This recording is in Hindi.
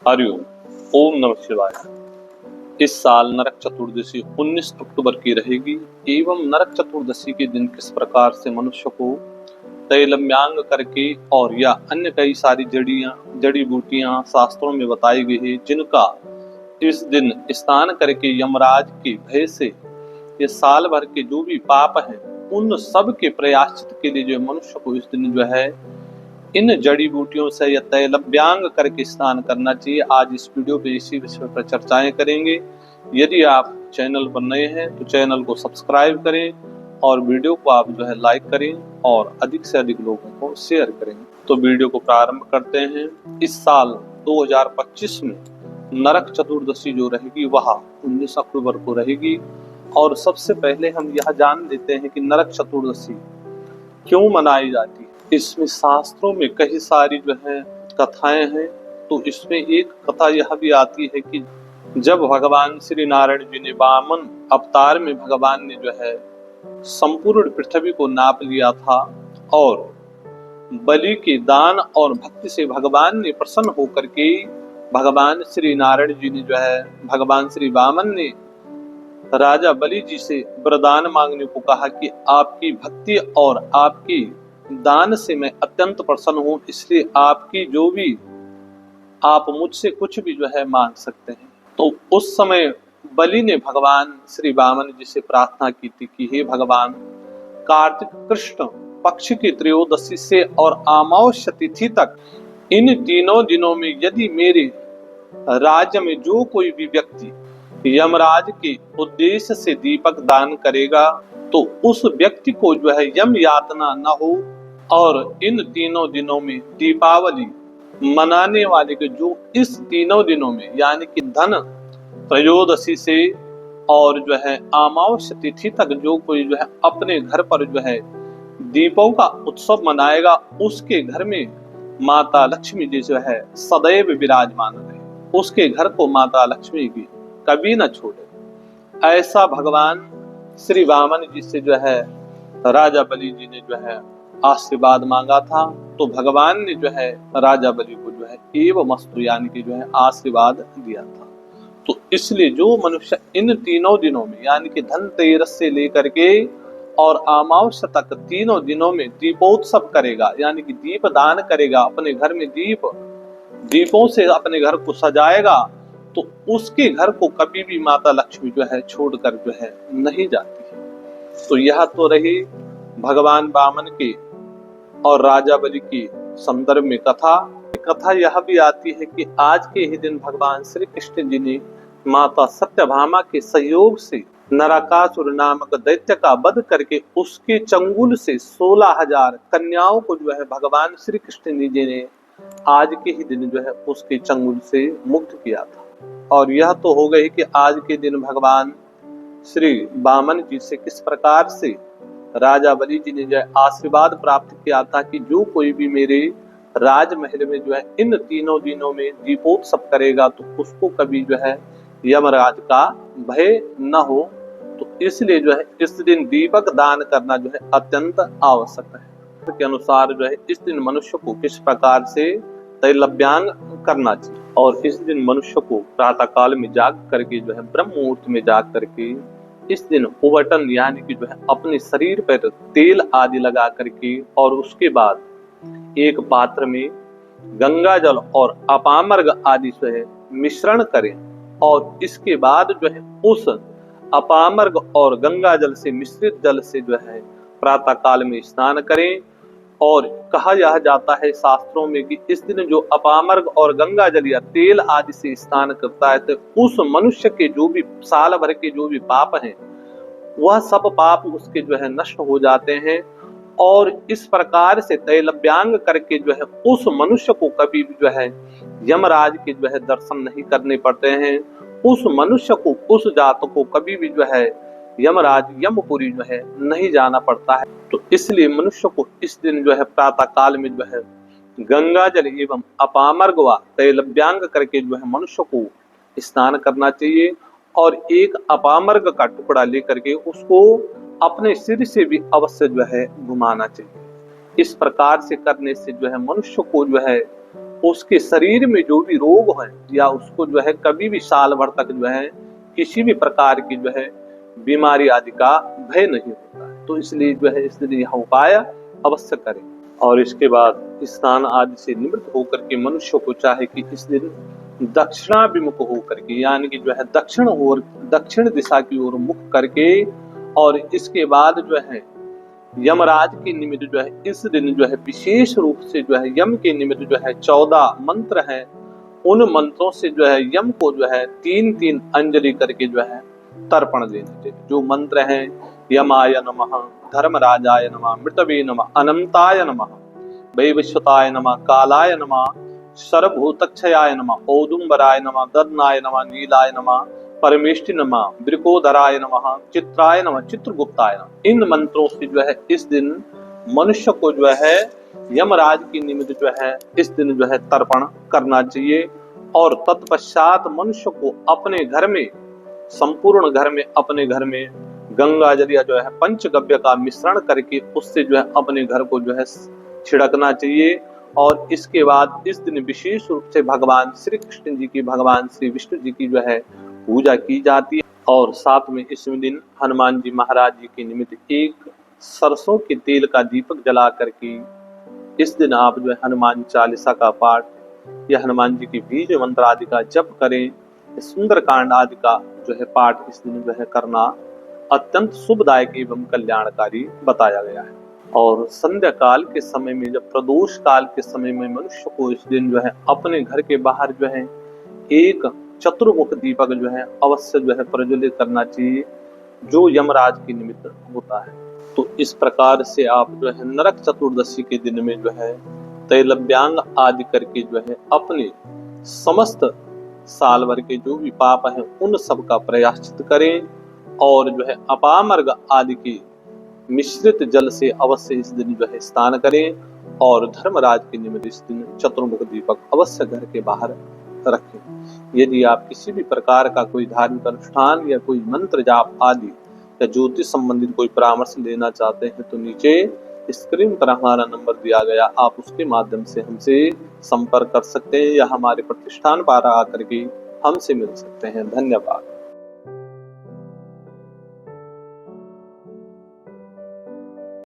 हरिओम। ओम नमः शिवाय। इस साल नरक चतुर्दशी 19 अक्टूबर की रहेगी एवं नरक चतुर्दशी के दिन किस प्रकार से मनुष्य को तैलम्यांग करके और या अन्य कई सारी जड़ी बूटियां शास्त्रों में बताई गई है, जिनका इस दिन स्नान करके यमराज के भय से ये साल भर के जो भी पाप हैं उन सब के प्रायश्चित के लिए जो मनुष्य को इस दिन जो है इन जड़ी बूटियों से या तैलव्यांग करके स्नान करना चाहिए। आज इस वीडियो पे इसी विषय पर चर्चाएं करेंगे। यदि आप चैनल पर नए हैं तो चैनल को सब्सक्राइब करें और वीडियो को आप जो है लाइक करें और अधिक से अधिक लोगों को शेयर करें। तो वीडियो को प्रारंभ करते हैं। इस साल 2025 में नरक चतुर्दशी जो रहेगी वह 19 अक्टूबर को रहेगी। और सबसे पहले हम यह जान लेते हैं कि नरक चतुर्दशी क्यों मनाई जाती है। इसमें शास्त्रों में कई सारी जो है कथाएं हैं। तो इसमें एक कथा यह भी आती है कि जब भगवान श्री नारायण जी ने वामन अवतार में भगवान ने जो है संपूर्ण पृथ्वी को नाप लिया था और बलि के दान और भक्ति से भगवान ने प्रसन्न होकर के भगवान श्री नारायण जी ने जो है भगवान श्री वामन ने राजा बलि जी से वरदान मांगने को कहा कि आपकी भक्ति और आपकी दान से मैं अत्यंत प्रसन्न हूं, इसलिए आपकी जो भी आप मुझसे कुछ भी जो है मांग सकते हैं। तो उस समय बलि ने भगवान श्री वामन जी से प्रार्थना की थी कि हे भगवान, कार्तिक कृष्ण पक्ष की त्रयोदशी से और अमावस्या तिथि तक इन तीनों दिनों में यदि मेरे राज्य में जो कोई भी व्यक्ति यमराज के उद्देश्य से दीपक दान करेगा तो उस व्यक्ति को जो है यम यातना न हो। और इन तीनों दिनों में दीपावली मनाने वाले के जो इस तीनों दिनों में यानी कि धन त्रयोदशी से और जो है अमावस्या तिथि तक जो कोई जो है अपने घर पर जो है दीपों का उत्सव मनाएगा उसके घर में माता लक्ष्मी जी जो है सदैव विराजमान रहे, उसके घर को माता लक्ष्मी की कभी न छोड़े। ऐसा भगवान श्री वामन जी से जो है राजा बलि जी ने जो है आशीर्वाद मांगा था। तो भगवान ने जो है राजा बलि को जो है एवमस्तु यानी कि जो है आशीर्वाद दिया था। तो इसलिए जो मनुष्य इन तीनों दिनों में यानी कि धनतेरस से लेकर के और अमावस्या तक तीनों दिनों में दीपोत्सव करेगा यानी कि दीप दान करेगा, अपने घर में दीपों से अपने घर को सजाएगा, तो उसके घर को कभी भी माता लक्ष्मी जो है छोड़कर जो है नहीं जाती है। तो यह तो रही भगवान वामन की और राजा बलि की संदर्भ में कथा यह भी आती है कि आज के ही दिन भगवान श्री कृष्ण जी ने माता सत्यभामा के सहयोग से नरकासुर नामक दैत्य का वध करके उसके चंगुल से 16,000 कन्याओं को जो है भगवान श्री कृष्ण जी ने आज के ही दिन जो है उसके चंगुल से मुक्त किया था। और यह तो हो गई कि आज के दिन भगवान श्री वामन जी से किस प्रकार से राजा बलि जी ने जो है आशीर्वाद प्राप्त किया था कि जो कोई भी मेरे राजमहल में जो है इन तीनों दिनों में दीपोत्सव करेगा तो उसको कभी जो है यमराज का भय न हो। तो इसलिए जो है इस दिन दीपक दान करना जो है अत्यंत आवश्यक है। के अनुसार जो है इस दिन मनुष्य को किस प्रकार से तैलव्यांग करना चाहिए। और इस दिन मनुष्य को प्रातः काल में जाग करके जो है ब्रह्म मुहूर्त में जाग करके इस दिन उबटन यानी कि जो है अपने शरीर पर तेल आदि लगा करके और उसके बाद एक पात्र में गंगा जल और अपामर्ग आदि से है मिश्रण करें और इसके बाद जो है उस अपामर्ग और गंगा जल से मिश्रित जल से जो है प्रातः काल में स्नान करें। और कहा यह जाता है शास्त्रों में कि इस दिन जो अपामर्ग और गंगा जल या तेल आदि से स्नान करता है तो उस मनुष्य के जो भी साल भर के जो भी पाप हैं वह सब पाप उसके जो है नष्ट हो जाते हैं। और इस प्रकार से तैलव्यांग करके जो है उस मनुष्य को कभी भी जो है यमराज के जो है दर्शन नहीं करने पड़ते हैं, उस मनुष्य को उस जात को कभी भी जो है यमराज यमपुरी जो है नहीं जाना पड़ता है। तो इसलिए मनुष्य को इस दिन जो है प्रातः काल में जो है गंगा जल एवं अपामर्ग व तैलव्यांग करके जो है मनुष्य को स्नान करना चाहिए और एक अपामर्ग का टुकड़ा लेकर के उसको अपने सिर से भी अवश्य जो है घुमाना चाहिए। इस प्रकार से करने से जो है मनुष्य को जो है उसके शरीर में जो भी रोग है या उसको जो है कभी भी साल भर तक जो है किसी भी प्रकार की जो है बीमारी आदि का भय नहीं होता है। तो इसलिए जो है इस दिन यह उपाय अवश्य करें। और इसके बाद स्नान आदि से निवृत्त होकर के मनुष्य को चाहे कि इस दिन दक्षिणाभिमुख होकर के यानी कि जो है दक्षिण दिशा की ओर मुख करके और इसके बाद जो है यमराज के निमित्त जो है इस दिन जो है विशेष रूप से जो है यम के निमित्त जो है 14 मंत्र हैं, उन मंत्रों से जो है यम को जो है 3-3 अंजलि करके जो है तर्पण देना चाहिए। जो मंत्र हैं यमाय नमः, धर्मराजाय नमः, मृतवे नमः, अनंताय नमः, वैवस्वताय नमः, कालाय नमः, सर्वभूतक्षयाय नमः, औदुंबराय नमः, ददनाय नमः, नीलाय नमः, परमेष्टि नमः, वृकोदराय नमः, चित्राय नमः, चित्रगुप्ताय नमः। इन मंत्रों से जो है इस दिन मनुष्य को जो है यमराज की निमित्त जो है इस दिन जो है तर्पण करना चाहिए। और तत्पश्चात मनुष्य को अपने घर में संपूर्ण घर में अपने घर में गंगा जल या जो है पंचगव्य का मिश्रण करके उससे जो है अपने घर को जो है छिड़कना चाहिए। और इसके बाद इस दिन विशेष रूप से भगवान श्री कृष्ण जी की, भगवान श्री विष्णु जी की जो है पूजा की जाती है। और साथ में इस दिन हनुमान जी महाराज जी के निमित्त एक सरसों के तेल का दीपक जला करके इस दिन आप जो है हनुमान चालीसा का पाठ या हनुमान जी की बीज मंत्र आदि का जप करें। सुंदर कांड आदि का जो है पाठ इस दिन जो है करना अत्यंत शुभदायक एवं कल्याणकारी बताया गया है। और संध्या काल के समय में, जब प्रदोष काल के समय में मनुष्य को इस दिन जो है अपने घर के बाहर जो है एक चतुर्मुख दीपक जो है अवश्य जो है प्रज्वलित करना चाहिए, जो यमराज के निमित्त होता है। तो इस प्रकार से आप जो है नरक चतुर्दशी के दिन में जो है तैलव्यांग आदि करके जो है अपने समस्त साल भर के जो भी पाप हैं उन सब का प्रायश्चित करें। और जो है अपामर्ग आदि के मिश्रित जल से अवश्य इस दिन जो है स्नान करें। और धर्मराज के निमित्त इस दिन चतुर्मुख दीपक अवश्य घर के बाहर रखें। यदि आप किसी भी प्रकार का कोई धार्मिक अनुष्ठान या कोई मंत्र जाप आदि या ज्योतिष संबंधित कोई परामर्श लेना चाहते हैं तो नीचे स्क्रीन पर हमारा नंबर दिया गया, आप उसके माध्यम से हमसे संपर्क कर सकते हैं या हमारे प्रतिष्ठान पर आकर के हमसे मिल सकते हैं। धन्यवाद।